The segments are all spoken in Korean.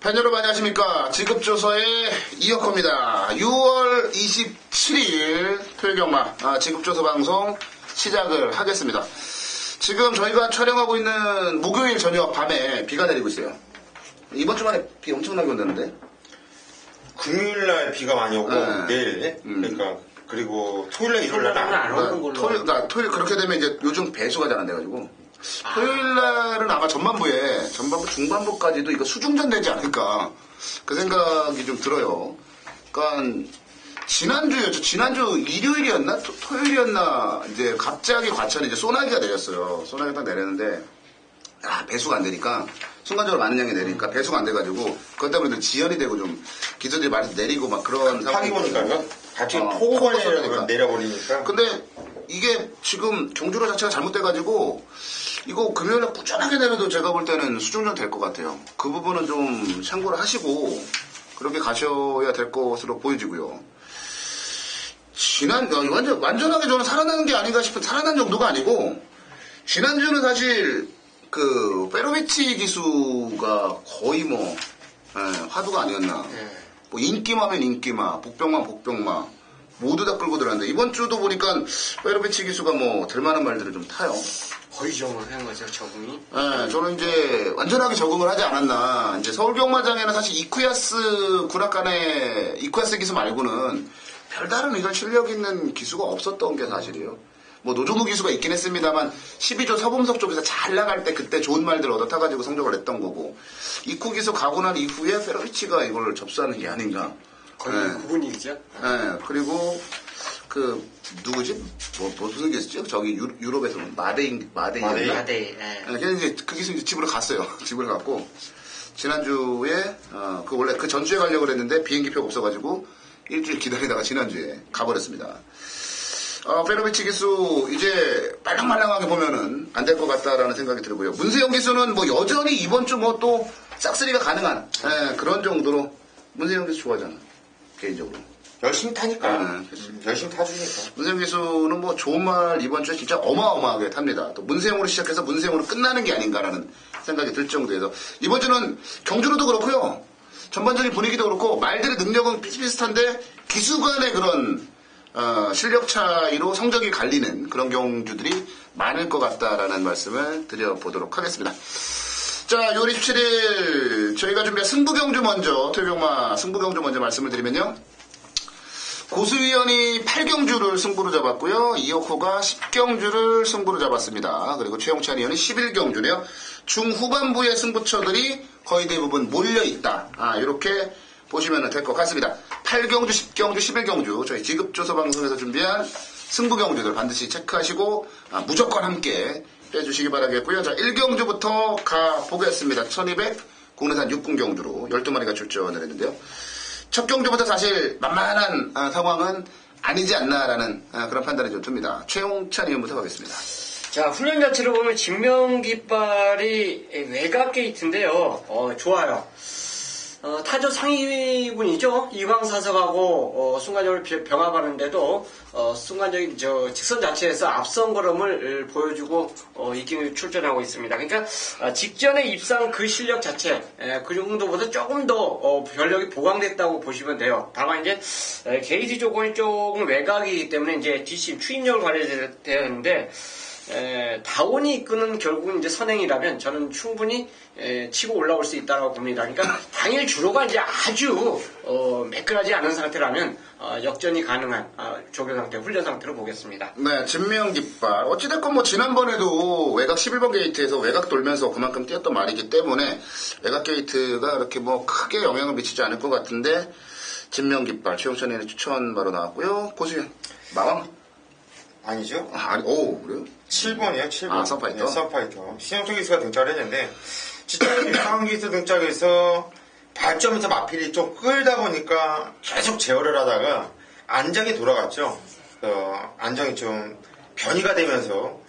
팬 여러분 안녕하십니까. 지급조서의 이혁호입니다. 6월 27일 토요일경마 지급조서 방송 시작을 하겠습니다. 지금 저희가 촬영하고 있는 목요일 저녁 밤에 비가 내리고 있어요. 이번 주만에 비 엄청나게 온다는데? 금요일날 비가 많이 오고 내일 그러니까 그리고 토요일날 일요일날 안 오는 걸로. 토요일 그렇게 되면 이제 요즘 배수가 잘 안 돼가지고 토요일날은 아마 전반부 중반부까지도 이거 수중전 되지 않을까 그 생각이 좀 들어요. 그러니까 지난주 일요일이었나 토요일이었나 이제 갑자기 과천에 이제 소나기가 내렸어요. 소나기가 딱 내렸는데 배수가 안 되니까 순간적으로 많은 양이 내리니까 배수가 안 돼가지고 그것 때문에 지연이 되고 좀 기술들이 많이 내리고 막 그런 상황이 보니까요. 같이 폭우가 내려버리니까. 근데 이게 지금 경주로 자체가 잘못돼가지고 이거 금요일에 꾸준하게 내려도 제가 볼 때는 수중전 될 것 같아요. 그 부분은 좀 참고를 하시고 그렇게 가셔야 될 것으로 보여지고요. 완전하게 저는 살아나는 게 아닌가 싶은 살아난 정도가 아니고 지난주는 사실 그 페로비치 기수가 거의 화두가 아니었나. 뭐 인기마면 인기마, 복병마 모두 다 끌고 들어왔는데 이번 주도 보니까 페로비치 기수가 뭐 들만한 말들을 좀 타요. 거의 적응한 거죠, 적응이? 네, 저는 이제 완전하게 적응을 하지 않았나. 이제 서울경마장에는 사실 이쿠야스 구락간의 이쿠야스 기수 말고는 별다른 이런 실력 있는 기수가 없었던 게 사실이에요. 뭐 노종우 기수가 있긴 했습니다만 12조 서범석 쪽에서 잘 나갈 때 그때 좋은 말들 얻어 타가지고 성적을 냈던 거고 이쿠 기수 가고 난 이후에 페로비치가 이걸 접수하는 게 아닌가. 거의 구분이죠. 네, 그리고 누구지? 무슨 기수죠? 저기 유럽에서 마데이. 그냥 이제 그 기수 이제 집으로 갔어요. 집을 갔고 지난주에 원래 그 전주에 가려고 그랬는데 비행기표가 없어가지고 일주일 기다리다가 지난주에 가버렸습니다. 페로비치 기수 이제 말랑말랑하게 보면은 안 될 것 같다라는 생각이 들고요. 문세영 기수는 뭐 여전히 이번 주 뭐 또 싹쓸이가 가능한 그런 정도로 문세영 기수 좋아하잖아 개인적으로. 열심히 타니까. 열심히 타주니까. 문세영 기수는 뭐 좋은 말 이번 주에 진짜 어마어마하게 탑니다. 또 문세영으로 시작해서 문세영으로 끝나는 게 아닌가라는 생각이 들 정도에서 이번 주는 경주로도 그렇고요. 전반적인 분위기도 그렇고 말들의 능력은 비슷비슷한데 기수 간의 그런 실력 차이로 성적이 갈리는 그런 경주들이 많을 것 같다라는 말씀을 드려보도록 하겠습니다. 자, 6월 27일 저희가 준비한 승부경주 먼저 토요일경마 승부경주 먼저 말씀을 드리면요. 고수위원이 8경주를 승부로 잡았고요. 이혁호가 10경주를 승부로 잡았습니다. 그리고 최용찬 위원이 11경주네요. 중후반부의 승부처들이 거의 대부분 몰려있다. 이렇게 보시면 될 것 같습니다. 8경주, 10경주, 11경주 저희 지급조서 방송에서 준비한 승부경주들 반드시 체크하시고 무조건 함께 빼주시기 바라겠고요. 자, 1경주부터 가보겠습니다. 1200 국내산 6군경주로 12마리가 출전을 했는데요. 첫 경주부터 사실 만만한 상황은 아니지 않나라는 그런 판단이 좀 듭니다. 최용찬 의원부터 가겠습니다. 자, 훈련 자체를 보면 진명깃발이 외곽 게이트인데요. 좋아요. 타조 상위군이죠. 이광사석하고 순간적으로 병합하는데도 순간적인 직선 자체에서 앞선 걸음을 보여주고 이기는 출전하고 있습니다. 그러니까 직전에 입상 그 실력 자체 그 정도보다 조금 더 전력이 보강됐다고 보시면 돼요. 다만 이제 게이트 조건이 조금 외곽이기 때문에 이제 뒷심 추임력을 발휘해야 되는데 다운이 이끄는 결국은 이제 선행이라면 저는 충분히 치고 올라올 수 있다고 봅니다. 그러니까 당일 주로가 이제 아주 매끈하지 않은 상태라면 역전이 가능한 조교 상태, 훈련 상태로 보겠습니다. 네, 진명깃발. 어찌됐건 뭐 지난번에도 외곽 11번 게이트에서 외곽 돌면서 그만큼 뛰었던 말이기 때문에 외곽 게이트가 그렇게 뭐 크게 영향을 미치지 않을 것 같은데 진명깃발, 최용찬의 추천 바로 나왔고요. 고수현, 마왕? 아니죠? 그래요? 7번이에요, 7번. 썬파이터? 네, 썬파이터. 신영철 기수가 등장을 했는데, 진짜 유상훈 기수 등장해서 발점에서 마필이 좀 끌다 보니까 계속 제어를 하다가 안정이 돌아갔죠. 안정이 좀 변이가 되면서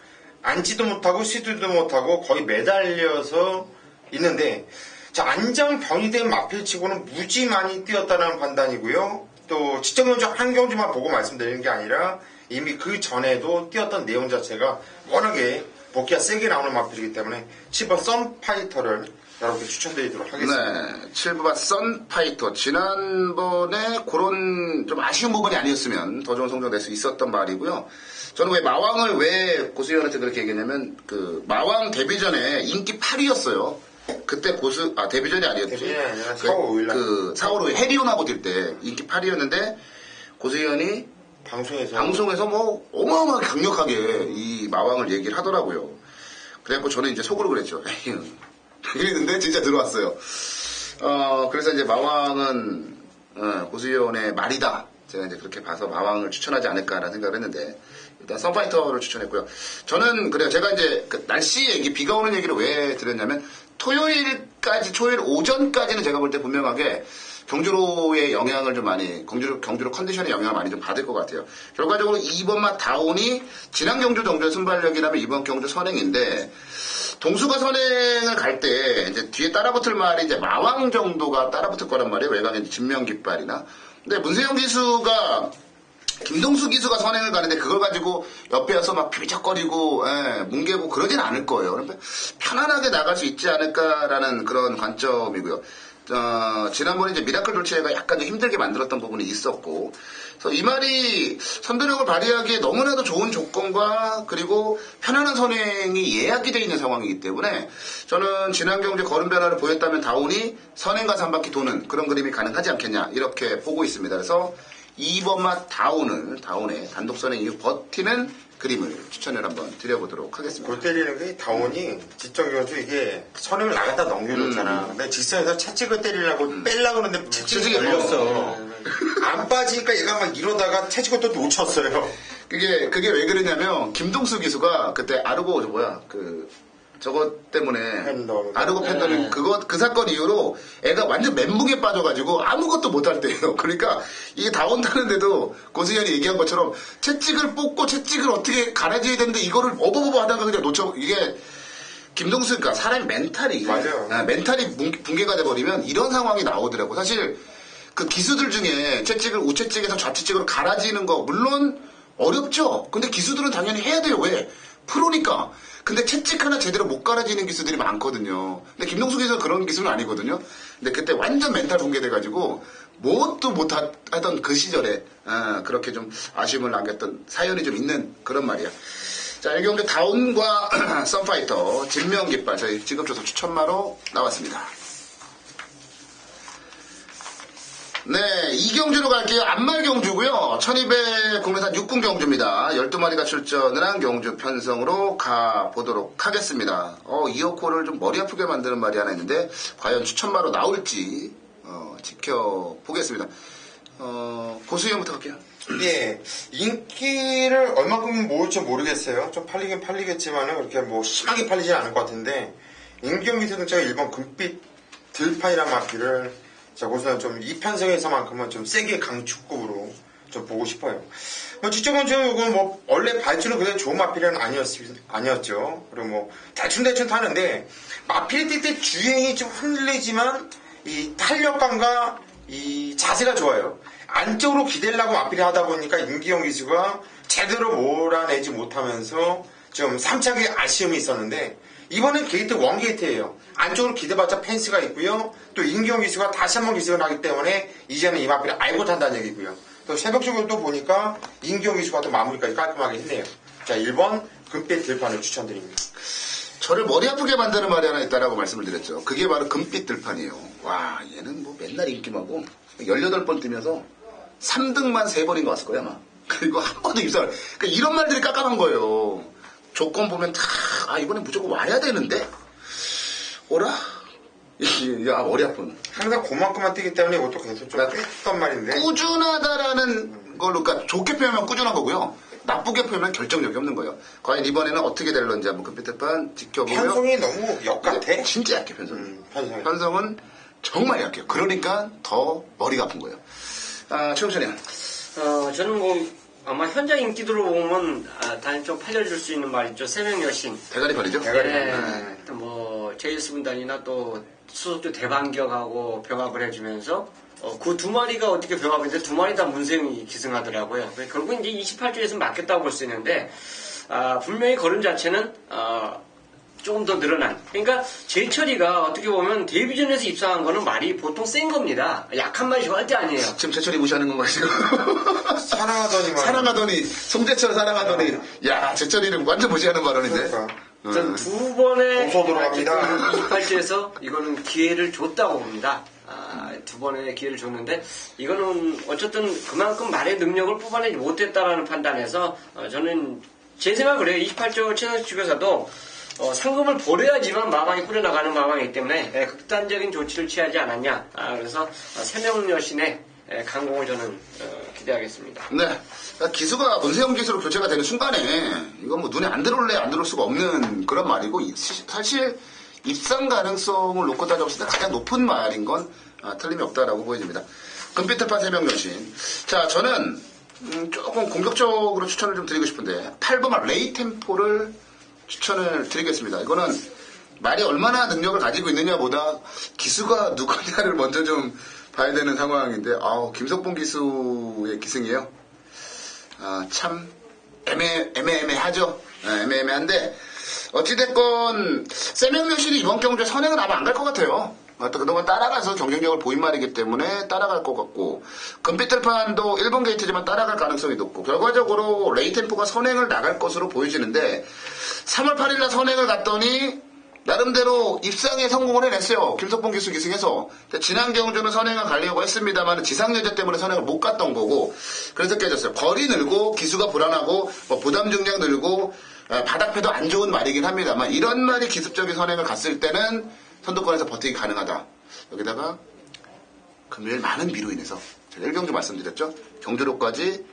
앉지도 못하고 쉬지도 못하고 거의 매달려서 있는데, 자, 안정 변이된 마필치고는 무지 많이 뛰었다는 판단이고요. 또 지정경주 한 경주만 보고 말씀드리는 게 아니라 이미 그 전에도 뛰었던 내용 자체가 워낙에 복귀가 세게 나오는 마필이기 때문에 7번 썬파이터를 여러분께 추천드리도록 하겠습니다. 네, 7부가 썬파이터. 지난번에 그런 좀 아쉬운 부분이 아니었으면 더 좋은 성적 낼 수 있었던 말이고요. 저는 왜 마왕을 왜 고수희원한테 그렇게 얘기했냐면, 그, 마왕 데뷔전에 인기 8위였어요. 그때 데뷔전이 아니었지. 데뷔전이 아니라 4월 5일 날. 4월 5일 해리온하고 뛸 때 인기 8위였는데, 고수희원이 방송에서 뭐 어마어마하게 강력하게 이 마왕을 얘기를 하더라고요. 그래갖고 저는 이제 속으로 그랬죠. 이랬는데 진짜 들어왔어요. 그래서 이제 마왕은 고수희원의 말이다. 제가 이제 그렇게 봐서 마왕을 추천하지 않을까라는 생각을 했는데 일단 썬파이터를 추천했고요. 저는 그래요. 제가 이제 그 날씨 얘기, 비가 오는 얘기를 왜 드렸냐면 토요일 오전까지는 제가 볼 때 분명하게 경주로의 영향을 좀 많이, 경주로 컨디션의 영향을 많이 좀 받을 것 같아요. 결과적으로 2번 맛 다운이 지난 경주 정도의 순발력이라면 이번 경주 선행인데, 동수가 선행을 갈 때, 이제 뒤에 따라붙을 말이 이제 마왕 정도가 따라붙을 거란 말이에요. 외곽에 진명깃발이나. 근데 문세영 기수가, 김동수 기수가 선행을 가는데 그걸 가지고 옆에 와서 막 비비적거리고, 뭉개고 그러진 않을 거예요. 그러니까 편안하게 나갈 수 있지 않을까라는 그런 관점이고요. 지난번에 이제 미라클 돌체가 약간 좀 힘들게 만들었던 부분이 있었고, 그래서 이 말이 선두력을 발휘하기에 너무나도 좋은 조건과 그리고 편안한 선행이 예약이 되어 있는 상황이기 때문에 저는 지난 경주 걸음 변화를 보였다면 다운이 선행과 3바퀴 도는 그런 그림이 가능하지 않겠냐 이렇게 보고 있습니다. 그래서 2번 맛 다운의 단독 선행 이후 버티는 그림을 추천을 한번 드려보도록 하겠습니다. 골 때리는 게 다운이 직전경주 이게 선행을 나갔다 넘겨줬잖아. 근데 직선에서 채찍을 때리려고 빼려고 하는데 채찍이 걸렸어. 안 빠지니까 얘가 막 이러다가 채찍을 또 놓쳤어요. 그게 왜 그러냐면 김동수 기수가 그때 저것 때문에 아르고 팬더는 그 사건 이후로 애가 완전 멘붕에 빠져가지고 아무것도 못할 때예요. 그러니까 이게 다운 타는데도 고수현이 얘기한 것처럼 채찍을 뽑고 채찍을 어떻게 갈아줘야 되는데 이거를 어버버버 하다가 그냥 이게 김동수 그러니까 사람이 멘탈이 맞아요. 멘탈이 붕괴가 돼버리면 이런 상황이 나오더라고. 사실 그 기수들 중에 채찍을 우채찍에서 좌채찍으로 갈아지는 거 물론 어렵죠. 근데 기수들은 당연히 해야 돼요. 왜? 프로니까. 근데 채찍 하나 제대로 못 갈아지는 기수들이 많거든요. 근데 김동수 기수는 그런 기수는 아니거든요. 근데 그때 완전 멘탈 붕괴돼가지고 뭣도 못하던 그 시절에 그렇게 좀 아쉬움을 남겼던 사연이 좀 있는 그런 말이야. 자, 일경주 다운과 썬파이터 진명깃발 저희 지급조사 추천마로 나왔습니다. 네, 이경주로 갈게요. 안말경주고요. 1200 국내산 6군 경주입니다. 12마리가 출전을 한 경주 편성으로 가보도록 하겠습니다. 이어코를 좀 머리 아프게 만드는 말이 하나 있는데 과연 추천마로 나올지 지켜보겠습니다. 고수희원부터 갈게요. 예, 인기를 얼마큼 모을지 모르겠어요. 좀 팔리긴 팔리겠지만은 그렇게 뭐 심하게 팔리진 않을 것 같은데 임경기 세등자가 1번 금빛 들판이란 마피를 자, 고수는 좀 이 편성에서만큼은 좀 세게 강축급으로 좀 보고 싶어요. 직접적으로 이건 뭐 원래 발주는 그냥 좋은 마필은 아니었죠. 그리고 뭐 대충 타는데 마필이 뛸 때 주행이 좀 흔들리지만 이 탄력감과 이 자세가 좋아요. 안쪽으로 기대려고 마필이 하다 보니까 임기영 기수가 제대로 몰아내지 못하면서 좀 3차기 아쉬움이 있었는데 이번엔 게이트 원게이트예요. 안쪽으로 기대봤자 펜스가 있고요. 또 임기영 기수가 다시 한번 기습을 하기 때문에 이제는 이 마필을 알고 탄다는 얘기고요. 또 새벽적으로 또 보니까 임기영 기수가 또 마무리까지 깔끔하게 했네요. 자, 1번 금빛 들판을 추천드립니다. 저를 머리 아프게 만드는 말이 하나 있다라고 말씀을 드렸죠. 그게 바로 금빛 들판이에요. 와, 얘는 뭐 맨날 인기만고 18번 뛰면서 3등만 3번인 것 같을 거야, 아마. 그리고 한 번도 입상을. 그러니까 이런 말들이 깜깜한 거예요. 조건 보면 이번에 무조건 와야 되는데? 오라? 야, 머리 아픈. 항상 그만큼만 뛰기 때문에 이것도 계속 좀 했던 말인데. 꾸준하다라는 걸로, 그러니까 좋게 표현하면 꾸준한 거고요. 나쁘게 표현하면 결정력이 없는 거예요. 과연 이번에는 어떻게 될런지 한번 금빛 들판 지켜보고요. 편성이 너무 역같아. 진짜 약해, 편성이. 편성은 정말 약해요. 그러니까 더 머리가 아픈 거예요. 최우찬이야. 저는 뭐 아마 현장 인기들로 보면 단연 좀 팔려줄 수 있는 말이죠. 새벽 여신. 대가리 팔이죠? 대가리. 네. 또 뭐 제이스 군단이나 또 수석도 대반격하고 병합을 해주면서 그 두 마리가 어떻게 병합인데 두 마리 다 문세영이 기승하더라고요. 결국 이제 28주에서 맡겼다고 볼 수 있는데 분명히 걸음 자체는 조금 더 늘어난. 그러니까 제철이가 어떻게 보면 데뷔전에서 입상한 거는 말이 보통 센 겁니다. 약한 말이 절대 아니에요. 지금 제철이 무시하는 건가요, 지금? 사랑하더니만. 사랑하더니, 송제철 사랑하더니, 야, 제철이는 완전 무시하는 발언인데. 그러니까. 전 두 번의 고소 들어갑니다. 28주에서 이거는 기회를 줬다고 봅니다. 두 번의 기회를 줬는데 이거는 어쨌든 그만큼 말의 능력을 뽑아내지 못했다라는 판단에서 저는 제 생각은 그래요. 28조 최상식 주교사도 상금을 버려야지만 마방이 꾸려나가는 마방이기 때문에 극단적인 조치를 취하지 않았냐. 그래서 세명 여신의 강공을 저는 기대하겠습니다. 네. 기수가 문세영 기수로 교체가 되는 순간에 이건 뭐 눈에 안 들어올래 안 들어올 수가 없는 그런 말이고 사실 입상 가능성을 놓고 따져봤을 때 가장 높은 말인 건 틀림이 없다라고 보여집니다. 금빛태파 3명 여신. 자, 저는 조금 공격적으로 추천을 좀 드리고 싶은데 8번 레이 템포를 추천을 드리겠습니다. 이거는 말이 얼마나 능력을 가지고 있느냐보다 기수가 누구냐를 먼저 좀 봐야 되는 상황인데 김석봉 기수의 기승이에요. 참 애매하죠. 애매한데 어찌됐건 세명여신이 이번 경주에 선행은 아마 안 갈 것 같아요. 그동안 따라가서 경쟁력을 보인 말이기 때문에 따라갈 것 같고 금빛들판도 1번 게이트지만 따라갈 가능성이 높고 결과적으로 레이템포가 선행을 나갈 것으로 보여지는데 3월 8일날 선행을 갔더니 나름대로 입상에 성공을 해냈어요. 김석봉 기수 기승해서. 지난 경주는 선행을 가려고 했습니다만 지상여제 때문에 선행을 못 갔던 거고 그래서 깨졌어요. 거리 늘고 기수가 불안하고 부담 중량 늘고 바닥패도 안 좋은 말이긴 합니다만 이런 말이 기습적인 선행을 갔을 때는 선두권에서 버티기 가능하다. 여기다가 금요일 많은 비로 인해서 제가 1경주 말씀드렸죠. 경주로까지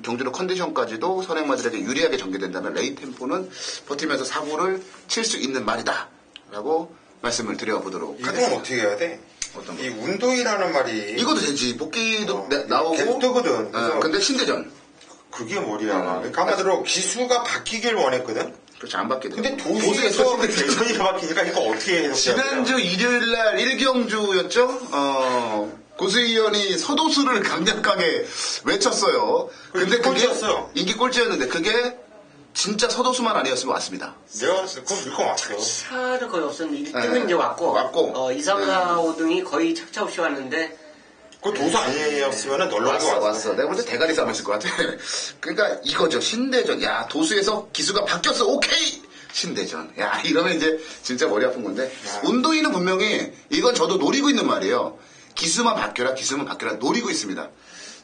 경주로 컨디션까지도 선행마들에게 유리하게 전개된다면 레이 템포는 버티면서 사고를 칠 수 있는 말이다 라고 말씀을 드려보도록 이건 하겠습니다. 어떻게 해야 돼? 어떤 이 운동이라는 말이 이것도 되지. 복귀도 나오고 계속 뜨거든. 그래서 근데 신대전 그게 뭐야. 그러니까 한마디로 기수가 바뀌길 원했거든. 그렇지 안 바뀌더라고. 근데 도시에서 대전이가 바뀌니까 이거 어떻게 해야 돼? 지난주 일요일날 1경주였죠? 고수위원이 서도수를 강력하게 외쳤어요. 근데 그게 꼴찌였어요. 인기 꼴찌였는데 그게 진짜 서도수만 아니었으면 왔습니다. 내가 그건 물건 왔어. 차는 거의 없었는데 1등은 이제 왔고 2, 3, 4, 5등이 거의 착차 없이 왔는데 그 도수 아니었으면 널널하게 왔어. 내가 볼 때 대가리 싸움 했을 것 같아. 그러니까 이거죠. 신대전. 야, 도수에서 기수가 바뀌었어. 오케이! 신대전. 야, 이러면 이제 진짜 머리 아픈 건데. 운동위는 분명히 이건 저도 노리고 있는 말이에요. 기수만 바뀌어라, 노리고 있습니다.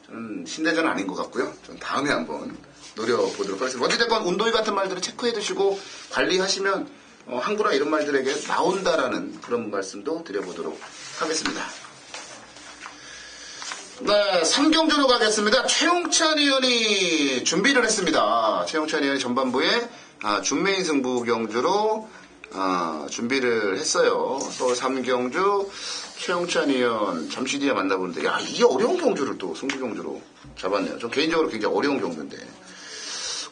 저는 신대전은 아닌 것 같고요. 전 다음에 한번 노려보도록 하겠습니다. 어찌됐건 운동위 같은 말들을 체크해 두시고 관리하시면 항구나 이런 말들에게 나온다라는 그런 말씀도 드려보도록 하겠습니다. 네, 3경주로 가겠습니다. 최용찬 의원이 준비를 했습니다. 최용찬 의원이 전반부에 준메인 승부 경주로 준비를 했어요. 서울 3경주 최용찬 의원 잠시 뒤에 만나보는데 야, 이 어려운 경주를 또 승부 경주로 잡았네요. 저 개인적으로 굉장히 어려운 경주인데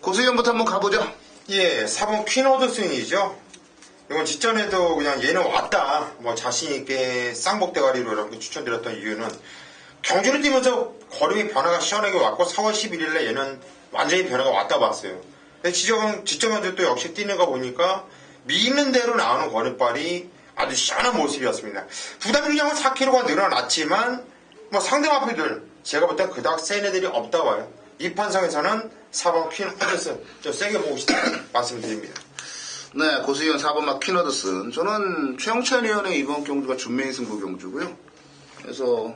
고수 의원부터 한번 가보죠. 예, 4번 퀸오드슨이죠. 이건 직전에도 그냥 얘는 왔다. 뭐 자신있게 쌍복대가리로 이렇게 추천드렸던 이유는 경주를 뛰면서 걸음이 변화가 시원하게 왔고 4월 11일에 얘는 완전히 변화가 왔다 봤어요. 근데 지정현도 또 역시 뛰는 거 보니까 미는 대로 나오는 걸음발이 아주 시원한 모습이었습니다. 부담 중량은 4kg가 늘어났지만 뭐 상대 마필들 제가 볼 땐 그닥 센 애들이 없다 봐요. 이 판상에서는 4번 퀸 허드슨 좀 세게 보고 싶다 말씀드립니다. 네, 고수위원 4번 막 퀸허드슨. 저는 최영찬 의원의 이번 경주가 준메인 승부 경주고요. 그래서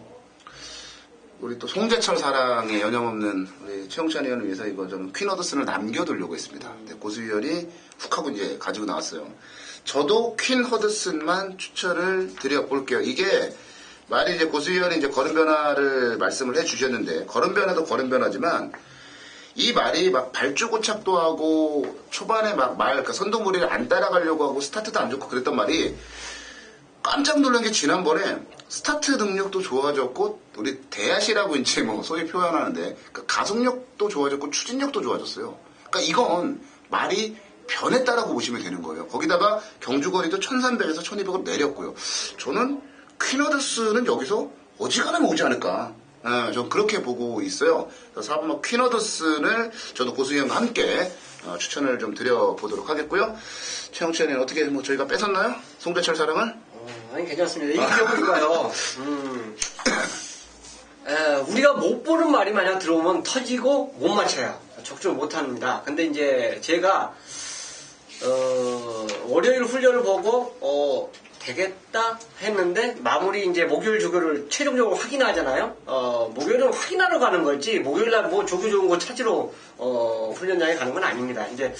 우리 또 송재철 사랑에 여념없는 우리 최영찬 의원을 위해서 이거 좀 퀸허드슨을 남겨두려고 했습니다. 근데 고수위원이 훅 하고 이제 가지고 나왔어요. 저도 퀸허드슨만 추천을 드려볼게요. 이게 말이 이제 고수위원이 이제 걸음 변화를 말씀을 해주셨는데 걸음 변화도 걸음 변화지만 이 말이 막 발주고착도 하고 초반에 막 그러니까 선두무리를 안 따라가려고 하고 스타트도 안 좋고 그랬던 말이 깜짝 놀란 게 지난번에 스타트 능력도 좋아졌고 우리 대야시라고 이제 뭐 소위 표현하는데 그러니까 가속력도 좋아졌고 추진력도 좋아졌어요. 그러니까 이건 말이 변했다라고 보시면 되는 거예요. 거기다가 경주거리도 1300에서 1200으로 내렸고요. 저는 퀸허드스는 여기서 어지간하면 오지 않을까. 전 그렇게 보고 있어요. 4번 퀸허드슨을 저도 고수희형과 함께 추천을 좀 드려보도록 하겠고요. 최영찬이는 어떻게 뭐 저희가 뺏었나요? 송대철 사랑을? 아니 괜찮습니다. 이 기억을까요? 우리가 못 보는 말이 만약 들어오면 터지고 못 맞춰요. 적중을 못 합니다. 근데 이제 제가 월요일 훈련을 보고 되겠다 했는데 마무리 이제 목요일 조교를 최종적으로 확인하잖아요. 목요일은 확인하러 가는 거지 목요일날 뭐 조교 좋은 거 찾으러 훈련장에 가는 건 아닙니다. 이제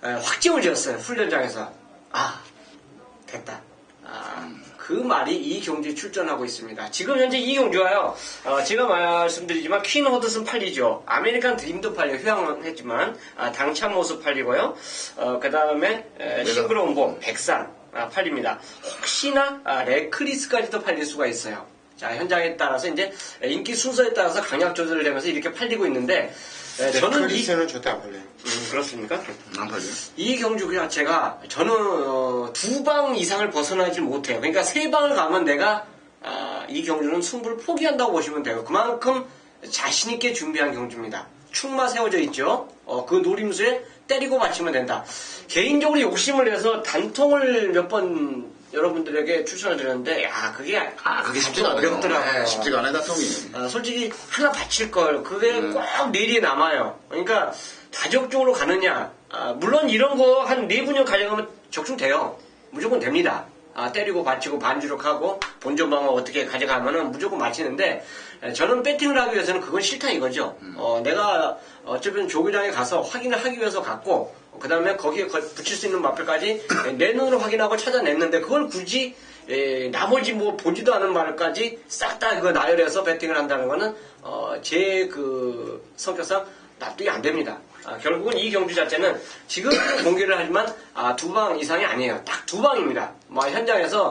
확정을 지었어요. 훈련장에서 됐다. 그 말이 이경주에 출전하고 있습니다. 지금 현재 이경주가요, 제가 말씀드리지만 퀸 허드슨 팔리죠. 아메리칸 드림도 팔려 휴양했지만 당찬 모습 팔리고요. 그 다음에 싱그러운 봄 백산 팔립니다. 혹시나 레크리스까지도 팔릴 수가 있어요. 자, 현장에 따라서 이제 인기 순서에 따라서 강약 조절을 되면서 이렇게 팔리고 있는데 저는 레크리스는 절대 안 팔려요. 그렇습니까? 안 팔려요. 이 경주 그 자체가 저는 2방 이상을 벗어나지 못해요. 그러니까 3방을 가면 내가 이 경주는 승부를 포기한다고 보시면 돼요. 그만큼 자신 있게 준비한 경주입니다. 축마 세워져 있죠. 그 노림수에 때리고 맞추면 된다. 개인적으로 욕심을 내서 단통을 몇 번 여러분들에게 추천을 드렸는데, 그게 쉽지가 않아요. 어렵더라고요. 쉽지가 않아요, 단통이. 솔직히 하나 바칠 걸. 그게 꼭 내리에 남아요. 그러니까 다적중으로 가느냐. 물론 이런 거 한 4분여 가져가면 적중돼요. 무조건 됩니다. 때리고 받치고 반주력하고 본전방어 어떻게 가져가면은 무조건 맞히는데 저는 배팅을 하기 위해서는 그건 싫다 이거죠. 내가 어차피 조교장에 가서 확인을 하기 위해서 갔고 그 다음에 거기에 붙일 수 있는 마필까지 내 눈으로 확인하고 찾아냈는데 그걸 굳이 나머지 뭐 보지도 않은 말까지 싹 다 그거 나열해서 배팅을 한다는 거는 제 그 성격상 납득이 안 됩니다. 결국은 이 경주 자체는 지금 공개를 하지만 2방 이상이 아니에요. 딱 2방입니다. 현장에서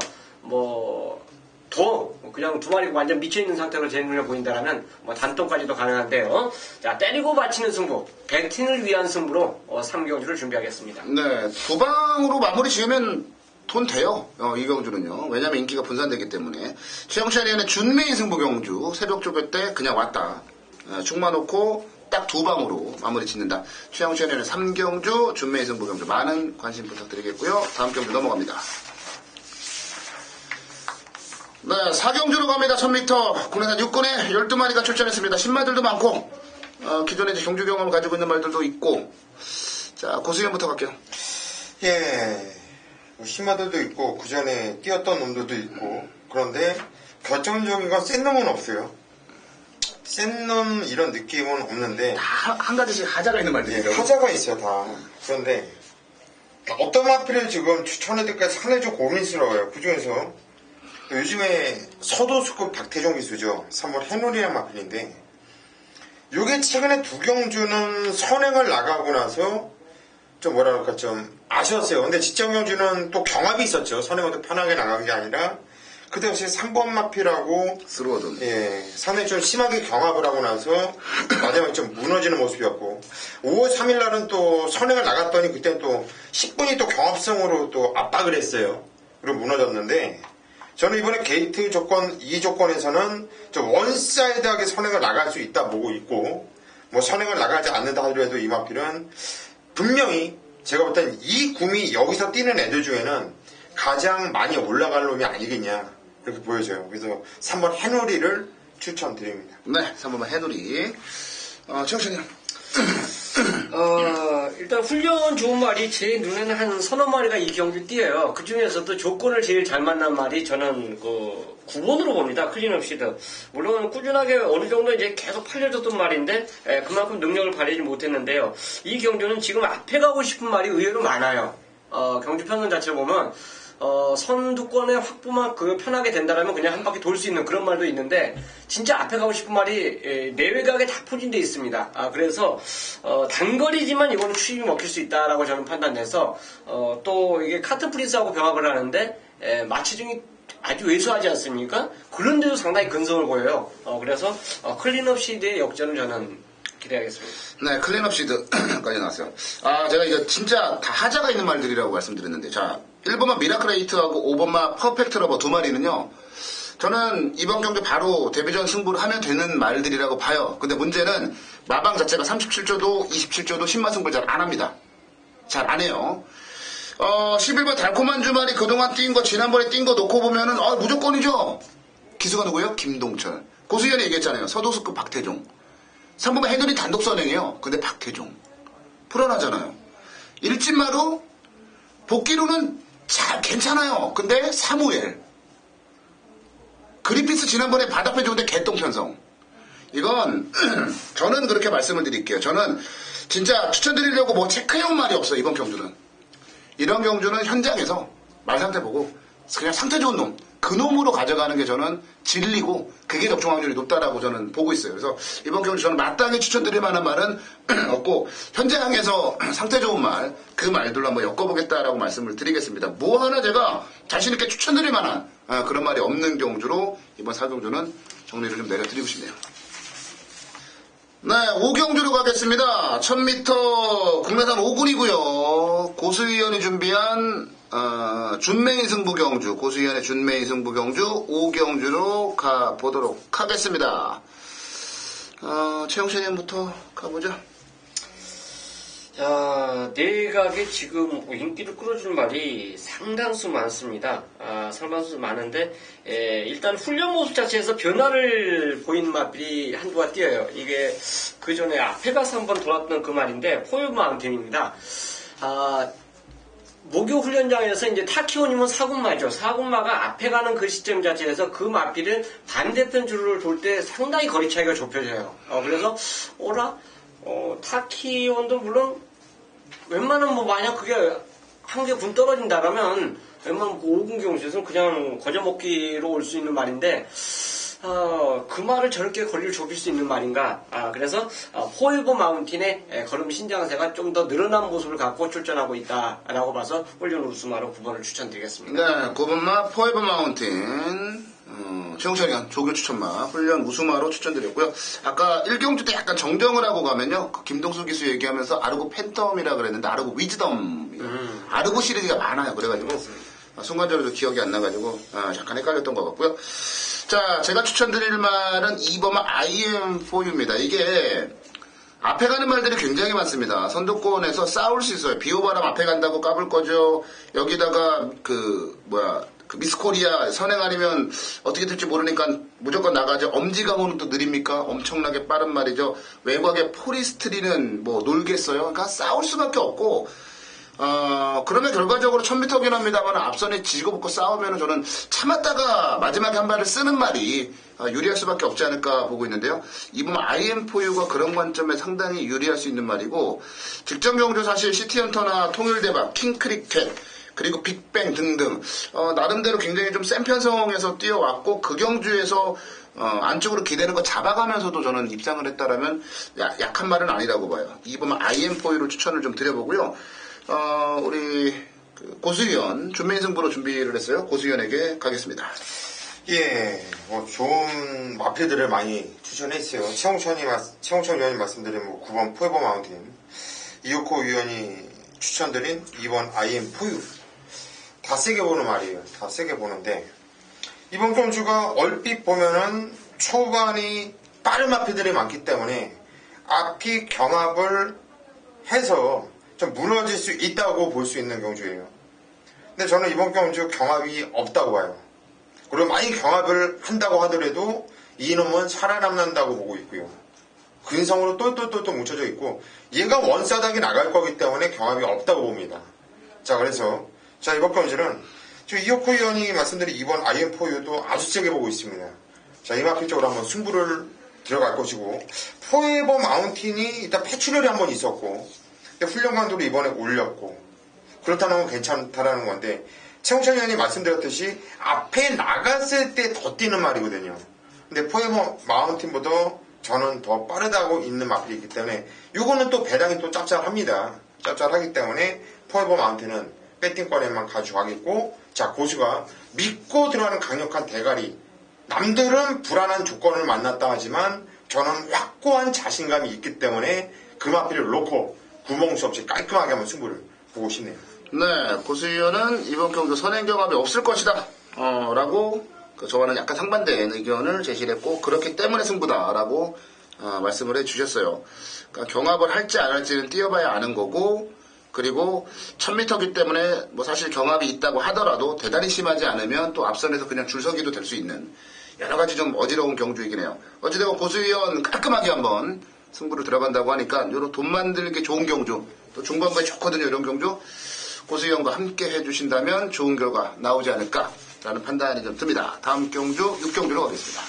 더 그냥 2마리가 완전 미쳐있는 상태로 제 눈에 보인다라면 단통까지도 가능한데요. 자, 때리고 받치는 승부, 배팅을 위한 승부로 3경주를 준비하겠습니다. 네, 2방으로 마무리 지으면 돈 돼요. 이 경주는요. 왜냐면 인기가 분산되기 때문에. 최영찬이는 준메인 승부 경주 새벽 조교 때 그냥 왔다. 축마 놓고 딱 2방으로 마무리 짓는다. 최영찬이는 3경주 준메인 승부 경주 많은 관심 부탁드리겠고요. 다음 경주 넘어갑니다. 네, 4경주로 갑니다. 1000m 국내산 6군에 12마리가 출전했습니다. 신말들도 많고 기존에 이제 경주 경험을 가지고 있는 말들도 있고. 자, 고승현부터 갈게요. 예, 신마들도 있고 그 전에 뛰었던 놈들도 있고 그런데 결정적인 건 센 놈은 없어요. 센 놈 이런 느낌은 없는데 다 한 가지씩 하자가 있는 말들이에요. 하자가 있어요 다. 그런데 어떤 마필을 지금 추천해드릴까 상당히 좀 고민스러워요. 그 중에서 요즘에 서도수급 박태종 기수죠. 3월 해놀이라는 마필인데 요게 최근에 2경주는 선행을 나가고 나서 좀 뭐랄까 좀 아쉬웠어요. 근데 직전 경주는 또 경합이 있었죠. 선행도 편하게 나간 게 아니라 그 당시에 3번 마필하고 스루어든. 상당히 좀 심하게 경합을 하고 나서 마지막에 좀 무너지는 모습이었고 5월 3일 날은 또 선행을 나갔더니 그때는 또 10분이 또 경합성으로 또 압박을 했어요. 그리고 무너졌는데 저는 이번에 게이트 조건, 이 조건에서는 좀 원사이드하게 선행을 나갈 수 있다 보고 있고 선행을 나가지 않는다 하더라도 이 마필은 분명히 제가 볼 땐 이 구미 여기서 뛰는 애들 중에는 가장 많이 올라갈 놈이 아니겠냐 이렇게 보여져요. 그래서 3번 해놀이를 추천드립니다. 네, 3번만 해놀이. 최영찬이요. 일단 훈련 좋은 말이 제 눈에는 한 서너 마리가 이 경주 뛰어요. 그 중에서도 조건을 제일 잘 만난 말이 저는 9번으로 봅니다. 클린업 시드. 물론 꾸준하게 어느 정도 이제 계속 팔려졌던 말인데 그만큼 능력을 발휘하지 못했는데요. 이 경주는 지금 앞에 가고 싶은 말이 의외로 많아요. 경주 편성 자체를 보면 선두권의 확보만 편하게 된다라면 그냥 한 바퀴 돌 수 있는 그런 말도 있는데 진짜 앞에 가고 싶은 말이 내외각에 다 포진되어 있습니다. 그래서 단거리지만 이거는 추임이 먹힐 수 있다라고 저는 판단해서 또 이게 카트 프린스하고 병합을 하는데 마취중이 아주 왜소하지 않습니까? 그런데도 상당히 근성을 보여요. 그래서 클린업 시드의 역전을 저는 기대하겠습니다. 네, 클린업 시드까지 나왔어요. 제가 이제 진짜 다 하자가 있는 말들이라고 말씀드렸는데, 자, 1번만 미라클 에이트하고 5번만 퍼펙트 러버 2마리는요, 저는 이번 경기 바로 데뷔전 승부를 하면 되는 말들이라고 봐요. 근데 문제는 마방 자체가 37조도 27조도 신마승부를 잘 안 합니다. 잘 안 해요. 11번 달콤한 주말이 그동안 뛴 거, 지난번에 뛴 거 놓고 보면은, 무조건이죠. 기수가 누구예요? 김동철. 고수현이 얘기했잖아요. 서도수급 박태종. 3번은 해누리 단독 선행이에요. 근데 박태종. 불안하잖아요. 일진마루, 복귀로는 잘, 괜찮아요. 근데 사무엘. 그리피스 지난번에 바닥배 좋은데 개똥 편성. 이건, 저는 그렇게 말씀을 드릴게요. 저는 진짜 추천드리려고 뭐 체크해온 말이 없어요. 이번 경주는. 이런 경주는 현장에서 말 상태 보고 그냥 상태 좋은 놈, 그 놈으로 가져가는 게 저는 진리고 그게 적중 확률이 높다라고 저는 보고 있어요. 그래서 이번 경주 저는 마땅히 추천드릴 만한 말은 없고 현장에서 상태 좋은 말, 그 말들로 한번 엮어보겠다라고 말씀을 드리겠습니다. 뭐 하나 제가 자신있게 추천드릴 만한 그런 말이 없는 경주로 이번 4경주는 정리를 좀 내려드리고 싶네요. 네, 5경주로 가겠습니다. 1000m 국내산 5군이고요. 고수위원이 준비한 준메인 승부 경주, 고수위원의 준메인 승부 경주 5경주로 가보도록 하겠습니다. 최영신님부터 가보죠. 자, 내각에 지금 인기를 끌어줄 말이 상당수 많습니다. 상당수 많은데, 일단 훈련 모습 자체에서 변화를 보이는 말이 한두가 띄어요. 이게 그 전에 앞에 가서 한번 돌았던 그 말인데, 포유 마운틴입니다. 목요 훈련장에서 이제 타키오님은 사군마죠. 사군마가 앞에 가는 그 시점 자체에서 그 마피를 반대편 줄을 돌 때 상당히 거리 차이가 좁혀져요. 그래서, 타키온도 물론 웬만하면 뭐 만약 그게 한 개 군 떨어진다라면 웬만하면 그 5군 경주에서는 그냥 거저먹기로 올 수 있는 말인데 그 말을 저렇게 거리를 좁힐 수 있는 말인가. 그래서 포에버 마운틴의 걸음 신장세가 좀 더 늘어난 모습을 갖고 출전하고 있다라고 봐서 훈련 우수마로 9번을 추천드리겠습니다. 네, 9번마 포에버 마운틴 최용철이한 조교 추천마 훈련 우수마로 추천드렸고요. 아까 1경주 때 약간 정정을 하고 가면요. 그 김동수 기수 얘기하면서 아르고 팬텀이라 그랬는데 아르고 위즈덤 아르고 시리즈가 많아요. 그래가지고 순간적으로 기억이 안 나가지고 잠깐 헷갈렸던 것 같고요. 자, 제가 추천드릴 말은 2번마 IM4U입니다. 이게 앞에 가는 말들이 굉장히 많습니다. 선두권에서 싸울 수 있어요. 비오바람 앞에 간다고 까불 거죠. 여기다가 그 미스코리아 선행 아니면 어떻게 될지 모르니까 무조건 나가죠. 엄지강호는 또 느립니까? 엄청나게 빠른 말이죠. 외곽에 포리스트리는 뭐 놀겠어요. 그러니까 싸울 수밖에 없고 그러면 결과적으로 1000m긴 합니다만 앞선에 지고 붙고 싸우면 저는 참았다가 마지막에 한 발을 쓰는 말이 유리할 수밖에 없지 않을까 보고 있는데요. 이번 IM4U가 그런 관점에 상당히 유리할 수 있는 말이고 직전 경주 사실 시티헌터나 통일대박, 킹크리켓 그리고 빅뱅 등등 나름대로 굉장히 좀 센 편성에서 뛰어왔고 그 경주에서 안쪽으로 기대는 거 잡아가면서도 저는 입상을 했다라면 약한 말은 아니라고 봐요. 이번 IM4U로 추천을 좀 드려보고요. 우리 고수위원 준메인 승부로 준비를 했어요. 고수위원에게 가겠습니다. 예, 좋은 마필들을 많이 추천했어요. 최홍천 위원이 말씀드린 9번 포에버 마운틴, 이효코 위원이 추천드린 2번 IM4U. 다 세게 보는 말이에요. 다 세게 보는데, 이번 경주가 얼핏 보면은 초반이 빠른 마필들이 많기 때문에 앞이 경합을 해서 좀 무너질 수 있다고 볼 수 있는 경주예요. 근데 저는 이번 경주 경합이 없다고 봐요. 그리고 많이 경합을 한다고 하더라도 이놈은 살아남는다고 보고 있고요. 근성으로 똘똘똘똘 뭉쳐져 있고 얘가 원사닥이 나갈 거기 때문에 경합이 없다고 봅니다. 자, 그래서 이번 경주는 저 이효코 의원이 말씀드린 이번 IM4U도 아주 세게 보고 있습니다. 자, 이마필 쪽으로 한번 승부를 들어갈 것이고 포에버 마운틴이 일단 패출혈이 한번 있었고 훈련 강도를 이번에 올렸고 그렇다는 건 괜찮다라는 건데 최홍철 의원이 말씀드렸듯이 앞에 나갔을 때 더 뛰는 말이거든요. 근데 포에버 마운틴보다 저는 더 빠르다고 있는 마필이기 때문에 이거는 또 배당이 또 짭짤합니다. 짭짤하기 때문에 포에버 마운틴은 배팅권에만 가져가겠고 자 고수가 믿고 들어가는 강력한 대가리 남들은 불안한 조건을 만났다 하지만 저는 확고한 자신감이 있기 때문에 그 마필을 놓고 구멍수 없이 깔끔하게 한번 승부를 보고 싶네요. 네, 고수위원은 이번 경주 선행 경합이 없을 것이다 라고 저와는 약간 상반된 의견을 제시를 했고 그렇기 때문에 승부다라고 말씀을 해주셨어요. 그러니까 경합을 할지 안 할지는 뛰어봐야 아는 거고 그리고 1000m기 때문에 뭐 사실 경합이 있다고 하더라도 대단히 심하지 않으면 또 앞선에서 그냥 줄서기도 될 수 있는 여러 가지 좀 어지러운 경주이긴 해요. 어찌되건 고수위원 깔끔하게 한번 승부를 들어간다고 하니까 요런 돈 만들기 좋은 경주 또 중반부에 좋거든요. 이런 경주 고수위원과 함께 해주신다면 좋은 결과 나오지 않을까라는 판단이 좀 듭니다. 다음 경주 6경주로 가겠습니다.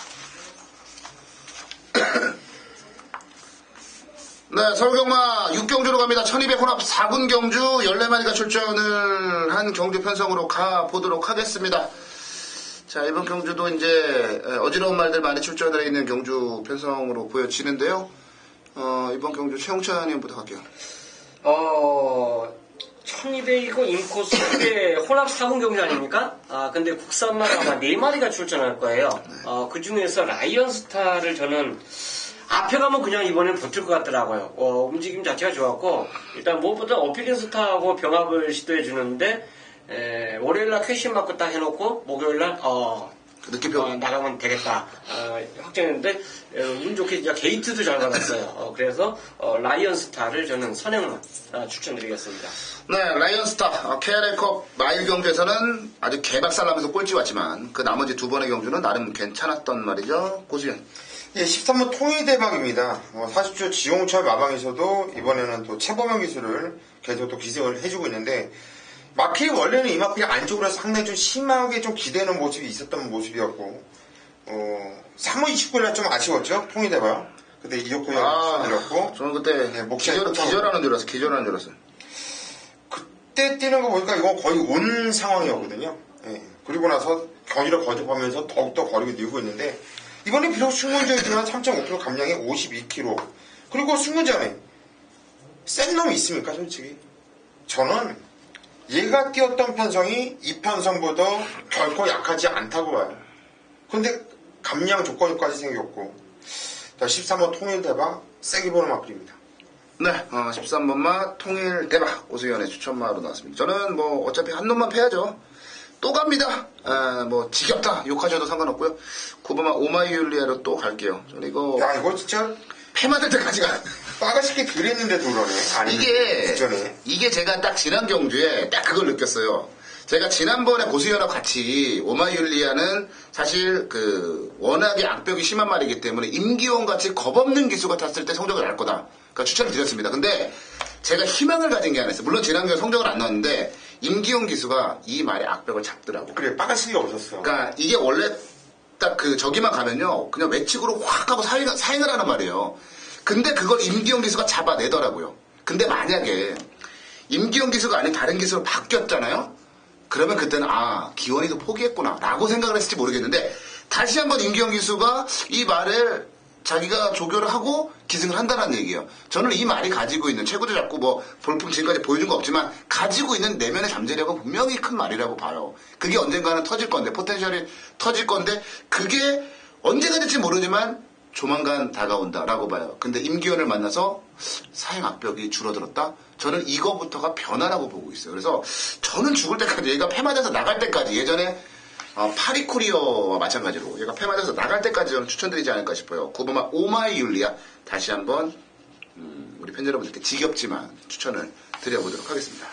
네, 서울경마 6경주로 갑니다. 1200 혼합 4군 경주 14마리가 출전을 한 경주 편성으로 가보도록 하겠습니다. 자, 이번 경주도 이제 어지러운 말들 많이 출전해 있는 경주 편성으로 보여지는데요. 이번 경주 최용찬 의원부터 갈게요. 1200이고 인코스 이게 혼합 4군 경주 아닙니까? 근데 국산만 아마 4마리가 출전할 거예요. 그 중에서 라이언스타를 저는 앞에 가면 그냥 이번엔 버틸 것 같더라고요. 움직임 자체가 좋았고, 일단 무엇보다 어피린스타하고 병합을 시도해 주는데, 월요일날 쾌신 맞고 딱 해놓고, 목요일날, 느낌표. 나가면 되겠다. 확정했는데, 운 좋게 이제 게이트도 잘 받았어요. 그래서, 라이언스타를 저는 선행만 추천드리겠습니다. 네, 라이언스타 KRL컵 마일 경주에서는 아주 개박살나면서 꼴찌 왔지만 그 나머지 두 번의 경주는 나름 괜찮았던 말이죠. 고수현. 예, 13번 통일대박입니다. 40초 지용철 마방에서도 이번에는 또 최범영 기술을 계속 또 기승을 해주고 있는데, 마필이 원래는 이 마필이 안쪽으로 해서 상당히 좀 심하게 좀 기대는 모습이 있었던 모습이었고, 3월 29일날 좀 아쉬웠죠? 통일대박. 근데 이혁도 형이 들었고. 저는 그때 기절하는 줄 알았어요. 기절하는 줄 알았어요. 그때 뛰는 거 보니까 이건 거의 온 상황이었거든요. 예. 그리고 나서 경기를 거듭하면서 더욱더 거리가 늘고 있는데, 이번에 비록 승문전이지만 3.5kg 감량에 52kg. 그리고 승문전에 센 놈이 있습니까, 솔직히? 저는 얘가 뛰었던 편성이 이 편성보다 결코 약하지 않다고 봐요. 근데 감량 조건까지 생겼고. 자, 13번 통일대박, 세게 보는 마필입니다. 네, 13번마 통일대박 오수연의 추천마로 나왔습니다. 저는 뭐 어차피 한 놈만 패야죠. 또 갑니다. 뭐 지겹다 욕하셔도 상관없고요. 9번마 오마이율리아로 또 갈게요. 저는 이거 야, 이거 진짜 패 맞을 때까지 가. 빠가쉽게 그랬는데도 그러네. 아니, 이게 제가 딱 지난 경주에 딱 그걸 느꼈어요. 제가 지난번에 고수연하고 같이 오마이율리아는 사실 워낙에 악벽이 심한 말이기 때문에 임기원 같이 겁없는 기수가 탔을 때 성적을 낼 거다. 그러니까 추천을 드렸습니다. 근데 제가 희망을 가진 게 하나 있어요. 물론 지난 경주 성적은 안 나왔는데 임기용 기수가 이 말의 악벽을 잡더라고. 그래, 빠가시게 없었어. 그러니까 이게 원래 딱 저기만 가면요. 그냥 외측으로 확 하고 사행을 하는 말이에요. 근데 그걸 임기용 기수가 잡아내더라고요. 근데 만약에 임기용 기수가 아닌 다른 기수로 바뀌었잖아요. 그러면 그때는 기원이도 포기했구나 라고 생각을 했을지 모르겠는데 다시 한번 임기용 기수가 이 말을 자기가 조교를 하고 기승을 한다는 얘기예요. 저는 이 말이 가지고 있는 최고조 잡고 뭐 볼품 지금까지 보여준 거 없지만 가지고 있는 내면의 잠재력은 분명히 큰 말이라고 봐요. 그게 언젠가는 터질 건데 포텐셜이 터질 건데 그게 언제가 될지 모르지만 조만간 다가온다라고 봐요. 근데 임기원을 만나서 사행 악벽이 줄어들었다? 저는 이거부터가 변화라고 보고 있어요. 그래서 저는 죽을 때까지 얘가 패 맞아서 나갈 때까지 예전에 파리코리어와 마찬가지로 얘가 패 맞아서 나갈 때까지 저는 추천드리지 않을까 싶어요. 9번마 오마이율리아 다시 한번 우리 팬 여러분들께 지겹지만 추천을 드려보도록 하겠습니다.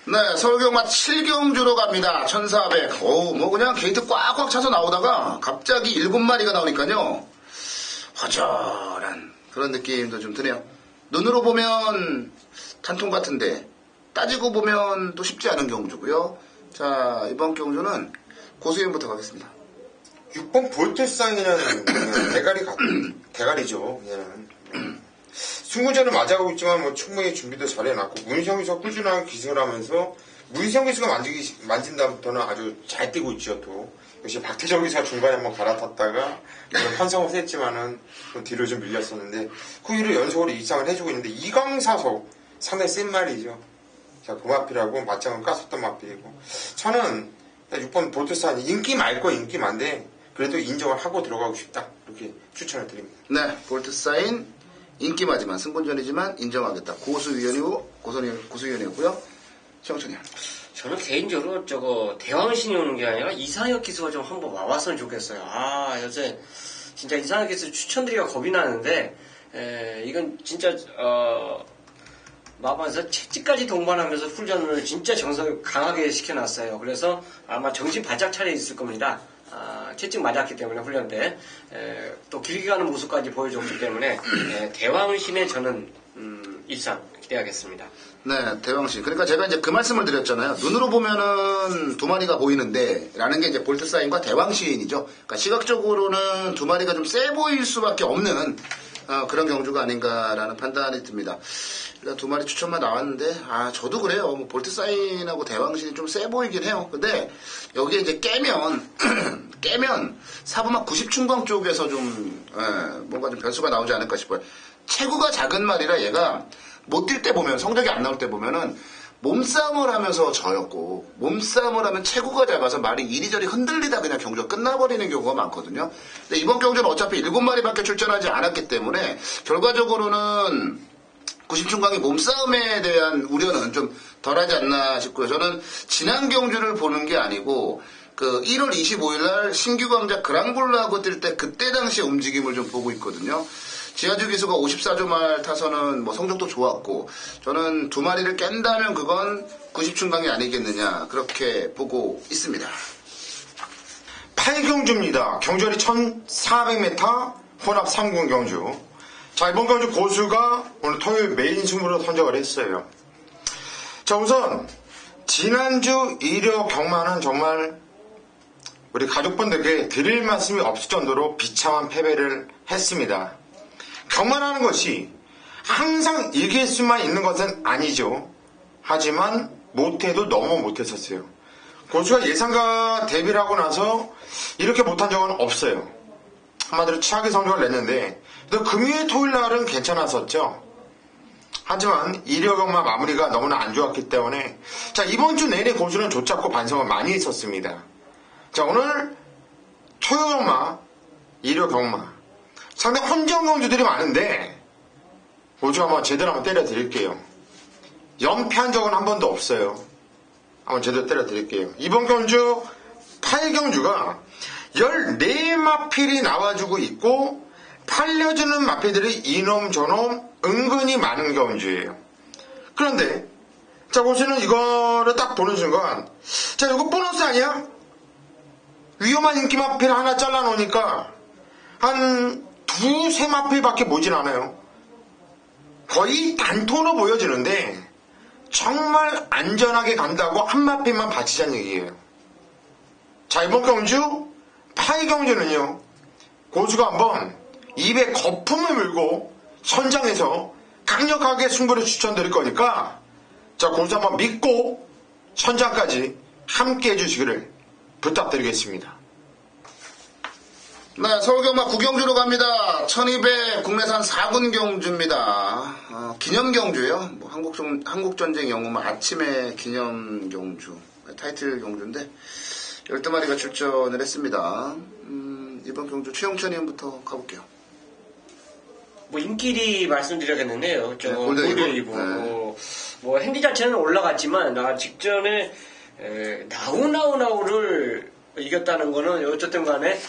네, 서울경마 7경주로 갑니다. 1400. 뭐 그냥 게이트 꽉꽉 차서 나오다가 갑자기 7마리가 나오니까요. 허전한 그런 느낌도 좀 드네요. 눈으로 보면 단통 같은데 따지고 보면 또 쉽지 않은 경주고요. 자, 이번 경주는 고수연부터 가겠습니다. 6번 볼테사인이라는 대가리죠. 얘는. 승부전을 맞아가고 있지만 뭐 충분히 준비도 잘해놨고 문희성 기수가 꾸준하게 기승을 하면서 문희성 기수가 만진 다음부터는 아주 잘 뛰고 있죠. 또 역시 박태정 기수가 중간에 한번 갈아탔다가 편성을 했지만은 또 뒤로 좀 밀렸었는데 그 이후로 연속으로 입상을 해주고 있는데 이강사석 상당히 센 말이죠. 자, 그 마필하고 맞짱을 깠었던 마필이고 저는 6번 볼테사인 인기 많고 인기 많은데 그래도 인정을 하고 들어가고 싶다 이렇게 추천을 드립니다. 네, 볼트사인 인기마지만 승본전이지만 인정하겠다. 고수위원이었고요. 최영천이요. 저는 개인적으로 저거 대왕신이 오는 게 아니라 이상혁 기수가 좀 한번 와봤으면 좋겠어요. 요새 진짜 이상혁 기수 추천드리기가 겁이 나는데, 이건 진짜, 마반에서 채찍까지 동반하면서 훈련을 진짜 강하게 시켜놨어요. 그래서 아마 정신 바짝 차려 있을 겁니다. 채찍 맞았기 때문에 훈련 때, 또 길게 가는 모습까지 보여줬기 때문에, 대왕신에 저는, 입상 기대하겠습니다. 네, 대왕신. 그러니까 제가 이제 그 말씀을 드렸잖아요. 눈으로 보면은 두 마리가 보이는데, 라는 게 이제 볼트 사인과 대왕신이죠. 그러니까 시각적으로는 두 마리가 좀 세 보일 수밖에 없는 그런 경주가 아닌가라는 판단이 듭니다. 일단 두 마리 추천만 나왔는데, 저도 그래요. 뭐 볼트 사인하고 대왕신이 좀 세 보이긴 해요. 근데 여기에 이제 깨면 사부막 90충광 쪽에서 좀 뭔가 좀 변수가 나오지 않을까 싶어요. 체구가 작은 말이라 얘가 못 뛸 때 보면, 성적이 안 나올 때 보면은 몸싸움을 하면서 져였고, 몸싸움을 하면 체구가 작아서 말이 이리저리 흔들리다 그냥 경주가 끝나버리는 경우가 많거든요. 근데 이번 경주는 어차피 7마리밖에 출전하지 않았기 때문에 결과적으로는 90충광이 몸싸움에 대한 우려는 좀 덜하지 않나 싶고요. 저는 지난 경주를 보는 게 아니고 그 1월 25일 날 신규 광자 그랑블라고 뛸 때 그때 당시의 움직임을 좀 보고 있거든요. 지하주 기수가 54조 말 타서는 뭐 성적도 좋았고, 저는 두 마리를 깬다면 그건 90충광이 아니겠느냐, 그렇게 보고 있습니다. 8경주입니다. 경주열이 1400m 혼합 3군 경주. 자, 이번 경주 고수가 오늘 토요일 메인 승부로 선정을 했어요. 자, 우선 지난주 일요 경마는 정말 우리 가족분들께 드릴 말씀이 없을 정도로 비참한 패배를 했습니다. 경마라는 것이 항상 이길 수만 있는 것은 아니죠. 하지만 못해도 너무 못했었어요. 고수가 예상과 대비를 하고 나서 이렇게 못한 적은 없어요. 한마디로 최악의 성적을 냈는데, 또 금요일 토요일 날은 괜찮았었죠. 하지만 일요 경마 마무리가 너무나 안 좋았기 때문에, 자, 이번 주 내내 고수는 조잡고 반성을 많이 했었습니다. 자, 오늘 토요 경마, 일요 경마 상당히 혼전 경주들이 많은데, 고수 한번 제대로 한번 때려 드릴게요. 연패한 적은 한 번도 없어요. 한번 제대로 때려 드릴게요. 이번 경주 8경주가 14마필이 나와주고 있고, 팔려주는 마필들이 이놈 저놈 은근히 많은 경주예요. 그런데 자, 보시는 이거를 딱 보는 순간, 자, 이거 보너스 아니야? 위험한 인기 마필 하나 잘라 놓으니까 한 두세 마필밖에 보진 않아요. 거의 단토로 보여지는데 정말 안전하게 간다고 한 마필만 바치자는 얘기예요. 자, 이번 경주 8경주는요, 고수가 한번 입에 거품을 물고 선장에서 강력하게 승부를 추천드릴 거니까, 자, 고수 한번 믿고 선장까지 함께 해주시기를 부탁드리겠습니다. 네, 서울경마 9경주로 갑니다. 1200 국내산 4군 경주입니다. 기념 경주예요. 뭐 한국전쟁 영웅만 아침에 기념 경주, 타이틀 경주인데 12마리가 출전을 했습니다. 이번 경주 최용찬 의원부터 가볼게요. 뭐 인기리 말씀드려야겠는데요. 저 골드웨이브. 뭐 핸디 자체는 올라갔지만 나 직전에 나우를 이겼다는 거는 어쨌든 간에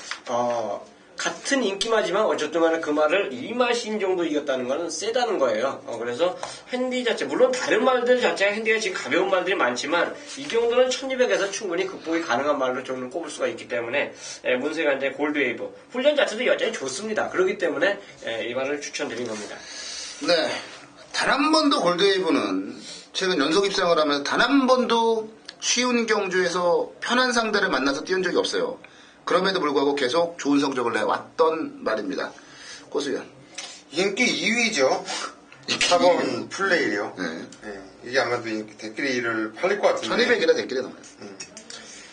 같은 인기마지만 어쨌든 간에 그 말을 2마신 정도 이겼다는 거는 세다는 거예요. 그래서 핸디 자체, 물론 다른 말들 자체가 핸디가 지금 가벼운 말들이 많지만 이 정도는 1200에서 충분히 극복이 가능한 말로 좀 꼽을 수가 있기 때문에 문세가 이제 골드웨이브 훈련 자체도 여전히 좋습니다. 그렇기 때문에 이 말을 추천드린 겁니다. 네, 단 한 번도 골드웨이브는 최근 연속 입상을 하면서 단 한 번도 쉬운 경주에서 편한 상대를 만나서 띄운 적이 없어요. 그럼에도 불구하고 계속 좋은 성적을 내왔던 말입니다. 고수연. 인기 2위죠. 4번 플레이요. 네. 네, 이게 아마도 댓글이 팔릴 것 같은데. 1200이라 댓글이 나와요.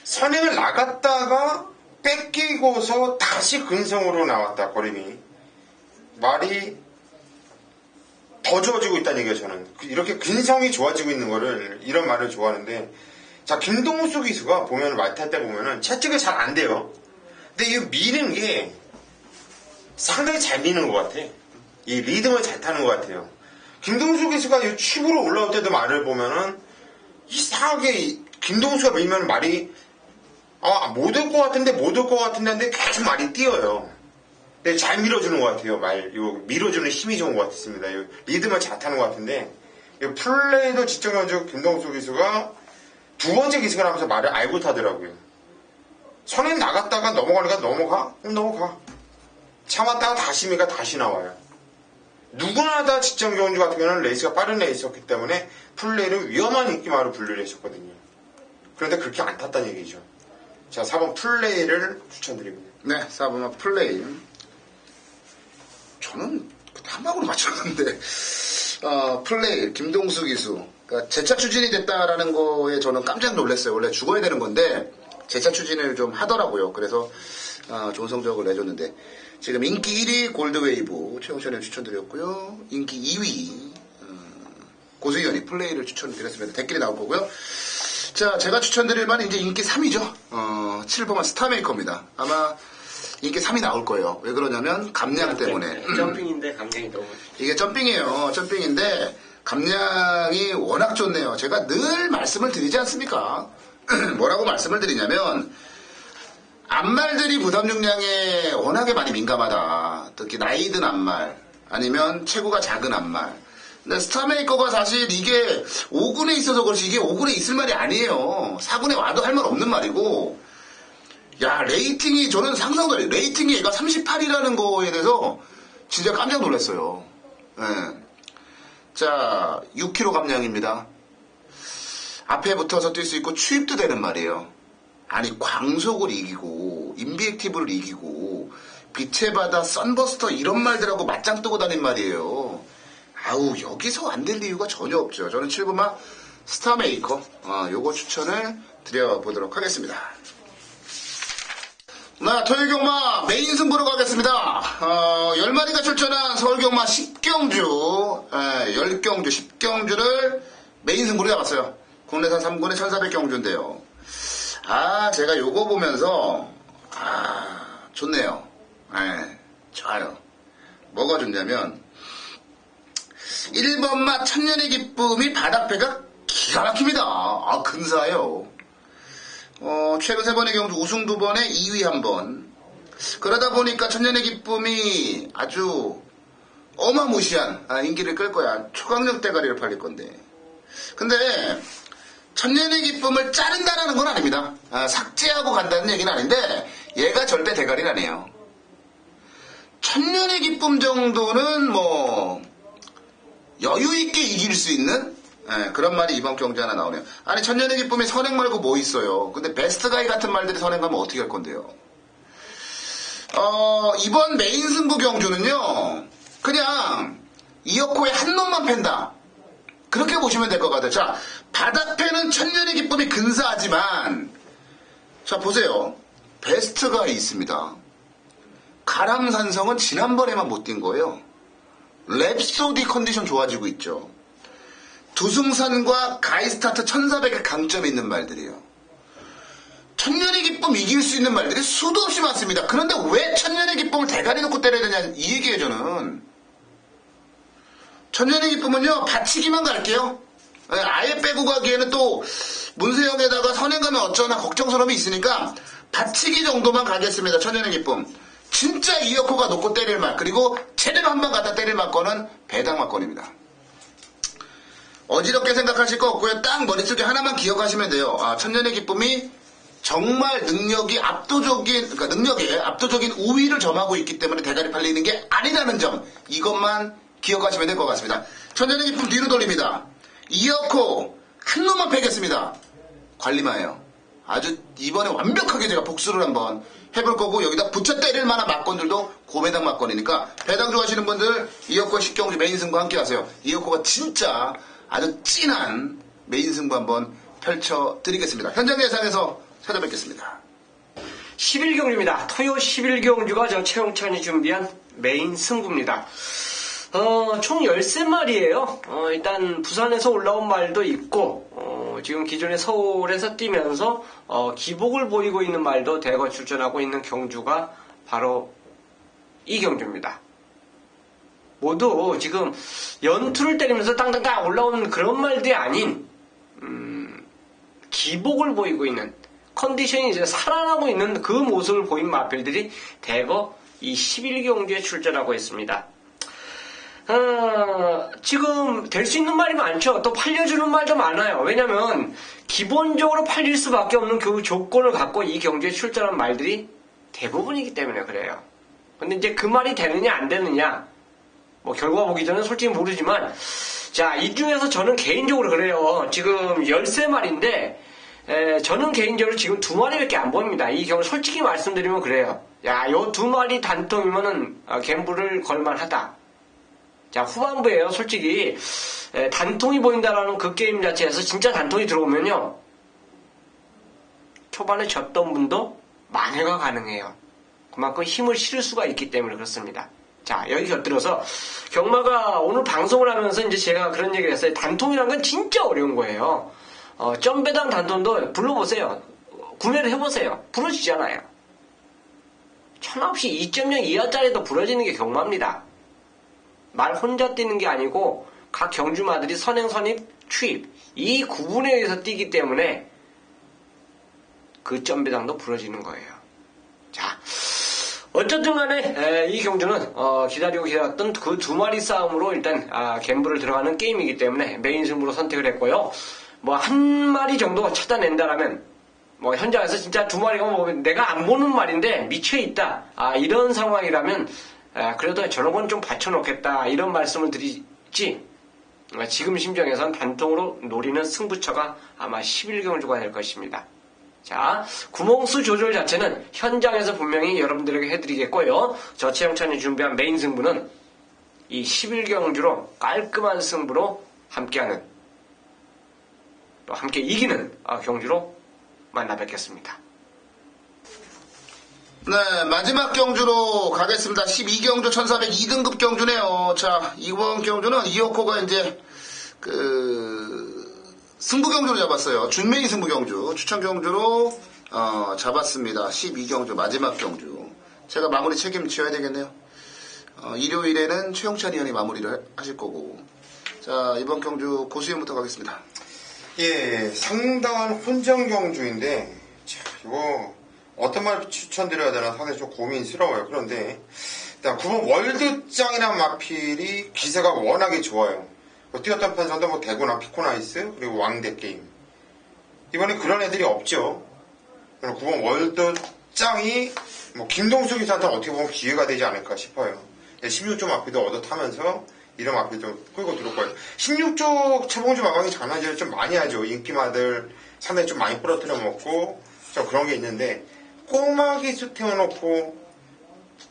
선행을 나갔다가 뺏기고서 다시 근성으로 나왔다, 거림이. 말이 더 좋아지고 있다는 얘기예요, 저는. 이렇게 근성이 좋아지고 있는 거를, 이런 말을 좋아하는데, 자, 김동수 기수가 보면, 말 탈 때 보면은 채찍이 잘 안 돼요. 근데 이 미는 게 상당히 잘 미는 것 같아. 이 리듬을 잘 타는 것 같아요. 김동수 기수가 이 칩으로 올라올 때도 말을 보면은 이상하게 김동수가 밀면 말이 못 올 것 같은데 근데 계속 말이 뛰어요. 근데 잘 밀어주는 것 같아요. 밀어주는 힘이 좋은 것 같습니다. 리듬을 잘 타는 것 같은데 플레이도 지적 연주 김동수 기수가 두 번째 기수를 하면서 말을 알고 타더라고요. 선에 나갔다가 넘어가니까 넘어가? 그럼 넘어가. 참았다가 다시 미가 다시 나와요. 누구나 다 직전 경주 같은 경우는 레이스가 빠른 레이스였기 때문에 플레이를 위험한 인기마로 분류를 했었거든요. 그런데 그렇게 안 탔다는 얘기죠. 자, 4번 플레이를 추천드립니다. 네, 4번 플레이. 저는 한 방으로 맞췄는데 플레이 김동수 기수. 그러니까 재차 추진이 됐다라는 거에 저는 깜짝 놀랐어요. 원래 죽어야 되는 건데 재차 추진을 좀 하더라고요. 그래서 좋은 성적을 내줬는데 지금 인기 1위 골드웨이브 최홍천을 추천드렸고요. 인기 2위 고수현이 플레이를 추천드렸습니다. 댓글이 나올 거고요. 자, 제가 추천드릴 만은 이제 인기 3위죠. 7번만 스타메이커입니다. 아마 인기 3위 나올 거예요. 왜 그러냐면 감량 때문에. 점핑인데 감량이 너무. 이게 점핑이에요. 점핑인데 감량이 워낙 좋네요. 제가 늘 말씀을 드리지 않습니까? 뭐라고 말씀을 드리냐면 암말들이 부담 중량에 워낙에 많이 민감하다. 특히 나이 든 암말 아니면 체구가 작은 암말. 근데 스타메이커가 사실 이게 5군에 있어서 그렇지 이게 5군에 있을 말이 아니에요. 4군에 와도 할 말 없는 말이고 야 레이팅이 저는 상상도 안 해요. 레이팅이 얘가 38이라는 거에 대해서 진짜 깜짝 놀랐어요. 네. 자 6kg 감량입니다. 앞에 붙어서 뛸 수 있고 추입도 되는 말이에요. 아니 광속을 이기고 인비액티브를 이기고 빛의 바다 썬버스터 이런 말들하고 맞짱 뜨고 다닌 말이에요. 아우 여기서 안 될 이유가 전혀 없죠. 저는 7번마 스타메이커 요거 추천을 드려보도록 하겠습니다. 나 토요일경마 메인 승부로 가겠습니다. 10마리가 출전한 서울경마 10경주 10경주 10경주를 메인 승부로 잡았어요. 국내산 3군의 1400경주인데요. 제가 요거 보면서 좋네요. 좋아요. 뭐가 좋냐면 1번마 천년의 기쁨이 바닥배가 기가 막힙니다. 근사해요. 최근 3번의 경주 우승 2번에 2위 1번. 그러다 보니까 천년의 기쁨이 아주 어마무시한 인기를 끌 거야. 초강력 대가리를 팔릴 건데. 근데 천년의 기쁨을 자른다라는 건 아닙니다. 삭제하고 간다는 얘기는 아닌데 얘가 절대 대가리는 아니에요. 천년의 기쁨 정도는 뭐 여유있게 이길 수 있는 그런 말이 이번 경주 하나 나오네요. 아니 천년의 기쁨이 선행 말고 뭐 있어요. 근데 베스트가이 같은 말들이 선행 가면 어떻게 할 건데요. 이번 메인 승부 경주는요 그냥 이어코의 한 놈만 팬다 그렇게 보시면 될 것 같아요. 자 바닥패는 천년의 기쁨이 근사하지만 자 보세요. 베스트가이 있습니다. 가람산성은 지난번에만 못 뛴 거예요. 랩소디 컨디션 좋아지고 있죠. 두승산과 가이스타트 1400의 강점이 있는 말들이에요. 천년의 기쁨 이길 수 있는 말들이 수도 없이 많습니다. 그런데 왜 천년의 기쁨을 대가리 놓고 때려야 되냐 이 얘기예요. 저는 천년의 기쁨은요 받치기만 갈게요. 아예 빼고 가기에는 또 문세영에다가 선행 가면 어쩌나 걱정스러움이 있으니까 받치기 정도만 가겠습니다. 천년의 기쁨 진짜 이어코가 놓고 때릴 말 그리고 제대로 한 번 갖다 때릴 맞건은 배당 맞건입니다. 어지럽게 생각하실 거 없고요. 딱 머릿속에 하나만 기억하시면 돼요. 천년의 기쁨이 정말 능력에 압도적인 우위를 점하고 있기 때문에 대가리 팔리는 게 아니라는 점 이것만 기억하시면 될 것 같습니다. 천년의 기쁨 뒤로 돌립니다. 이어코 한 놈만 패겠습니다. 관리마예요. 아주 이번에 완벽하게 제가 복수를 한번 해볼 거고 여기다 붙여 때릴 만한 막건들도 고배당 막건이니까 배당 좋아하시는 분들 이어코의 10경주 메인 승부 함께 하세요. 이어코가 진짜 아주 찐한 메인 승부 한번 펼쳐드리겠습니다. 현장 예상에서 찾아뵙겠습니다. 11경주입니다. 토요 11경주가 저 최홍찬이 준비한 메인 승부입니다. 총 13마리예요. 일단 부산에서 올라온 말도 있고 지금 기존에 서울에서 뛰면서 기복을 보이고 있는 말도 대거 출전하고 있는 경주가 바로 이 경주입니다. 모두 지금 연투를 때리면서 땅땅땅 올라오는 그런 말들이 아닌 기복을 보이고 있는 컨디션이 이제 살아나고 있는 그 모습을 보인 마필들이 대거 이 11경주에 출전하고 있습니다. 지금 될 수 있는 말이 많죠. 또 팔려주는 말도 많아요. 왜냐면 기본적으로 팔릴 수밖에 없는 그 조건을 갖고 이 경주에 출전한 말들이 대부분이기 때문에 그래요. 근데 이제 그 말이 되느냐 안 되느냐 뭐 결과 보기 전에 솔직히 모르지만 자, 이 중에서 저는 개인적으로 그래요. 지금 13마리인데 저는 개인적으로 지금 2마리밖에 안 보입니다. 이 경우 솔직히 말씀드리면 그래요. 야, 요 2마리 단통이면은 갬블을 걸만하다. 자, 후반부에요. 솔직히 단통이 보인다라는 그 게임 자체에서 진짜 단통이 들어오면요. 초반에 졌던 분도 만회가 가능해요. 그만큼 힘을 실을 수가 있기 때문에 그렇습니다. 자, 여기 곁들여서 경마가 오늘 방송을 하면서 이제 제가 그런 얘기를 했어요. 단통이란 건 진짜 어려운 거예요. 점배당 단통도 불러보세요. 구매를 해보세요. 부러지잖아요. 천없이 2.0 이하짜리도 부러지는 게 경마입니다. 말 혼자 뛰는 게 아니고 각 경주마들이 선행, 선입, 추입 이 구분에 의해서 뛰기 때문에 그 점배당도 부러지는 거예요. 자, 어쨌든 간에 이 경주는 기다리고 기다렸던 그 2마리 싸움으로 일단 갬블을 들어가는 게임이기 때문에 메인 승부로 선택을 했고요. 뭐 한 마리 정도 찾아낸다라면 뭐 현장에서 진짜 2마리가 뭐 내가 안 보는 말인데 미쳐있다 이런 상황이라면 그래도 저런 건 좀 받쳐놓겠다 이런 말씀을 드리지 지금 심정에선 단통으로 노리는 승부처가 아마 11경주가 될 것입니다. 자, 구멍수 조절 자체는 현장에서 분명히 여러분들에게 해드리겠고요. 저 최영찬이 준비한 메인 승부는 이 11경주로 깔끔한 승부로 함께하는 또 함께 이기는 경주로 만나 뵙겠습니다. 네, 마지막 경주로 가겠습니다. 12경주 1402등급 경주네요. 자, 이번 경주는 이어코가 이제 승부 경주로 잡았어요. 준메인 승부 경주, 추천 경주로 잡았습니다. 12경주 마지막 경주. 제가 마무리 책임져야 되겠네요. 일요일에는 최영찬 의원이 마무리를 하실 거고. 자, 이번 경주 고수위원부터 가겠습니다. 예, 상당한 혼전 경주인데, 자, 이거, 어떤 말 추천드려야 되나 상당히 좀 고민스러워요. 그런데, 일단 9번 월드짱이라는 마필이 기세가 워낙에 좋아요. 뛰었던 편선도 뭐 대구나 피코나이스, 그리고 왕대게임. 이번에 그런 애들이 없죠. 9번 월드짱이, 뭐, 김동수 기사한테 어떻게 보면 기회가 되지 않을까 싶어요. 16조 마필도 얻어 타면서, 이런 마필도 끌고 들어올 거예요. 16조 최봉주 마방이 장난질을 좀 많이 하죠. 인기마들 상당히 좀 많이 부러뜨려 먹고, 좀 그런 게 있는데, 꼬마기 수 태워놓고,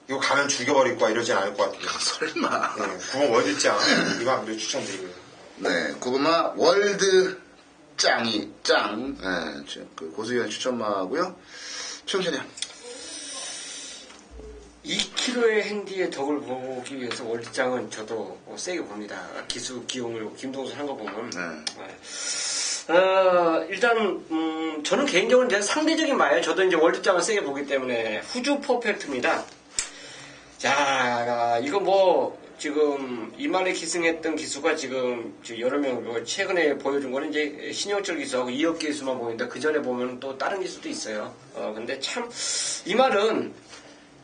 이거 가면 죽여버릴 거야 이러진 않을 것 같아요. 설마. 네, 9번 월드짱, 이 마필도 추천드리고요. 네, 9번마 월드짱이, 짱. 네, 그 고수위원 추천마고요. 최영찬이요. 2kg의 핸디의 덕을 보기 위해서 월드짱은 저도 세게 봅니다. 기수 기용을 김동수 한 거 보면. 일단 저는 개인적으로 이제 상대적인 말이에요. 저도 이제 월드짱을 세게 보기 때문에 후주 퍼펙트입니다. 자, 이거 뭐 지금 이말에 기승했던 기수가 지금 여러 명 최근에 보여준 거는 이제 신영철 기수하고 이혁 기수만 보이는데 그 전에 보면 또 다른 기수도 있어요. 근데 참 이 말은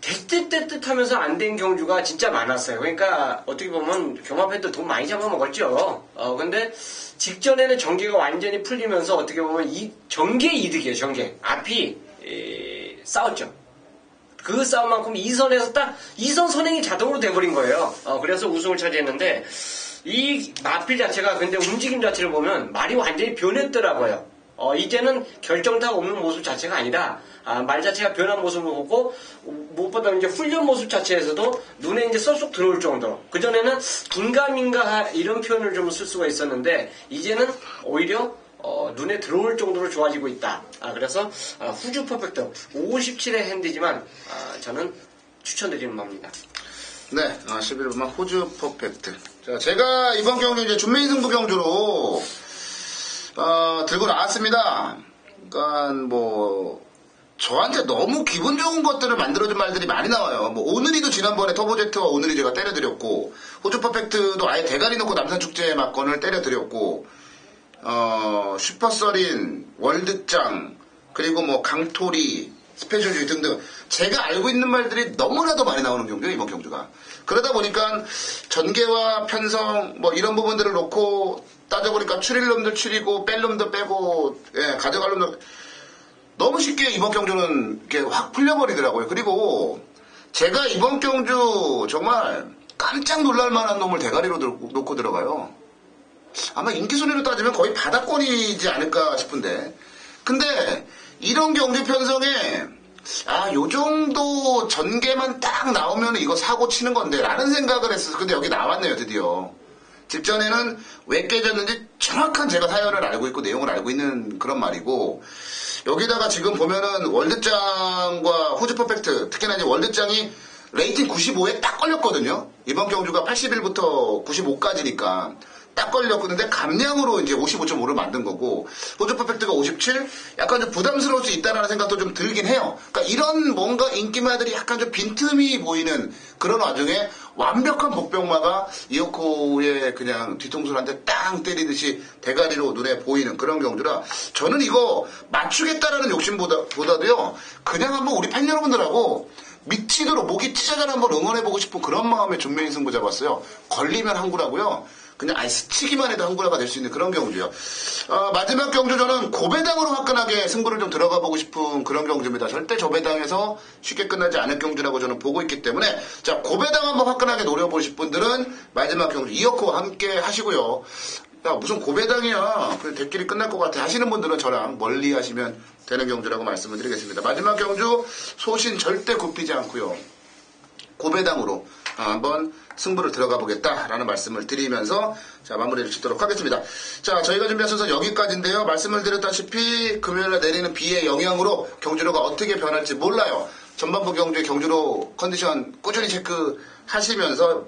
됐듯 하면서 안 된 경주가 진짜 많았어요. 그러니까 어떻게 보면 경마팬들 돈 많이 잡아먹었죠. 근데 직전에는 전개가 완전히 풀리면서 어떻게 보면 이 전개 이득이에요. 전개. 앞이 싸웠죠. 그 싸움만큼 2선에서 딱 2선 선행이 자동으로 돼버린 거예요. 그래서 우승을 차지했는데 이 마필 자체가 근데 움직임 자체를 보면 말이 완전히 변했더라고요. 이제는 결정타 없는 모습 자체가 아니라 말 자체가 변한 모습을 보고 무엇보다 이제 훈련 모습 자체에서도 눈에 이제 쏙쏙 들어올 정도로 그전에는 긴가민가 이런 표현을 좀 쓸 수가 있었는데 이제는 오히려 눈에 들어올 정도로 좋아지고 있다. 그래서 후주 퍼펙트 57의 핸디지만 저는 추천드리는 겁니다. 네, 11번마 호주 퍼펙트. 자, 제가 이번 경주 이제 준메인 승부 경주로 들고 나왔습니다. 그러니까 뭐 저한테 너무 기분 좋은 것들을 만들어준 말들이 많이 나와요. 뭐 오늘이도 지난번에 터보제트와 오늘이 제가 때려드렸고 호주 퍼펙트도 아예 대가리 놓고 남산축제 막건을 때려드렸고 슈퍼서린, 월드짱, 그리고 뭐 강토리, 스페셜 주의 등등 제가 알고 있는 말들이 너무나도 많이 나오는 경주예요, 이번 경주가. 그러다 보니까 전개와 편성 뭐 이런 부분들을 놓고 따져보니까 추릴 놈들 추리고 뺄 놈들 빼고 가져갈 놈들 너무 쉽게 이번 경주는 이렇게 확 풀려버리더라고요. 그리고 제가 이번 경주 정말 깜짝 놀랄 만한 놈을 대가리로 놓고 들어가요. 아마 인기 순위로 따지면 거의 바닥권이지 않을까 싶은데. 근데 이런 경주 편성에 요 정도 전개만 딱 나오면 이거 사고 치는 건데 라는 생각을 했어요. 근데 여기 나왔네요, 드디어. 직전에는 왜 깨졌는지 정확한 제가 사연을 알고 있고 내용을 알고 있는 그런 말이고, 여기다가 지금 보면은 월드짱과 호주 퍼펙트, 특히나 이제 월드짱이 레이팅 95에 딱 걸렸거든요. 이번 경주가 81부터 95까지니까 딱 걸렸는데 감량으로 이제 55.5를 만든 거고, 호주 퍼펙트가 57, 약간 좀 부담스러울 수 있다는 생각도 좀 들긴 해요. 그러니까 이런 뭔가 인기마들이 약간 좀 빈틈이 보이는 그런 와중에 완벽한 복병마가 이어코의 그냥 뒤통수를 한 대 땅 때리듯이 대가리로 눈에 보이는 그런 경주라, 저는 이거 맞추겠다라는 욕심보다도요, 그냥 한번 우리 팬 여러분들하고 미치도록 목이 찢어져 한번 응원해보고 싶은 그런 마음에 전면인 승부 잡았어요. 걸리면 항구라고요. 그냥 스치기만 해도 항구라가 될 수 있는 그런 경주요. 마지막 경주 저는 고배당으로 화끈하게 승부를 좀 들어가 보고 싶은 그런 경주입니다. 절대 저 배당에서 쉽게 끝나지 않을 경주라고 저는 보고 있기 때문에, 자, 고배당 한번 화끈하게 노려보실 분들은 마지막 경주 이어코와 함께 하시고요. 야, 무슨 고배당이야, 그 대길이 끝날 것 같아 하시는 분들은 저랑 멀리 하시면 되는 경주라고 말씀을 드리겠습니다. 마지막 경주 소신 절대 굽히지 않고요, 고배당으로 한번 승부를 들어가 보겠다라는 말씀을 드리면서 자, 마무리를 짓도록 하겠습니다. 자, 저희가 준비한 순서 여기까지인데요. 말씀을 드렸다시피 금요일날 내리는 비의 영향으로 경주로가 어떻게 변할지 몰라요. 전반부 경주의 경주로 컨디션 꾸준히 체크하시면서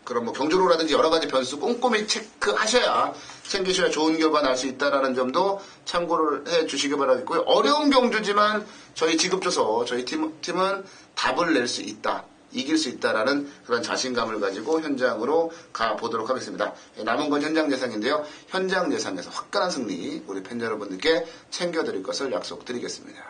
그럼 뭐 경주로라든지 여러 가지 변수 꼼꼼히 체크하셔야, 챙기셔야 좋은 결과 날 수 있다라는 점도 참고를 해 주시기 바라겠고요. 어려운 경주지만 저희 지급줘서 저희 팀은 답을 낼 수 있다, 이길 수 있다라는 그런 자신감을 가지고 현장으로 가보도록 하겠습니다. 남은 건 현장 예상인데요. 현장 예상에서 화끈한 승리 우리 팬 여러분들께 챙겨드릴 것을 약속드리겠습니다.